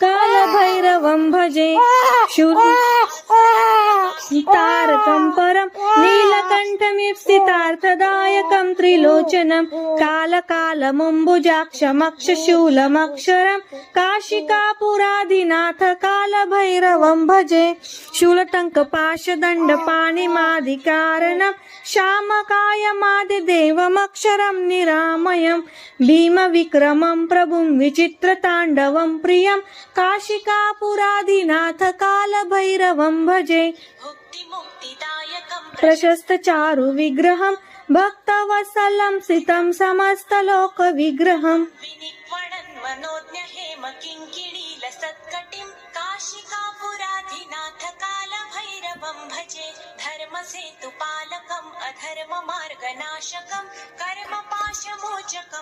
कालभैरवं भजे तारकं परं नीलकण्ठमीप्सितार्थदायकं त्रिलोचनं कालकालमम्बुजाक्षमक्षशूलमक्षरं काशिकापुरादिनाथ कालभैरवं भजे शूलटङ्कपाशदण्डपाणिमादिकारणं श्यामकायमादिदेवमक्षरं निरामयं भीमविक्रमं प्रभुं विचित्रताण्डवं प्रियं काशिकापुरादिनाथ कालभैरवं भजे प्रशस्तचारु विग्रहं भक्तवत्सलं सितं समस्तलोकविग्रहं काशिकापुराधिनाथ कालभैरवं भजे धर्मसेतुपालकम् अधर्ममार्गनाशकं कर्मपाशमोचकम्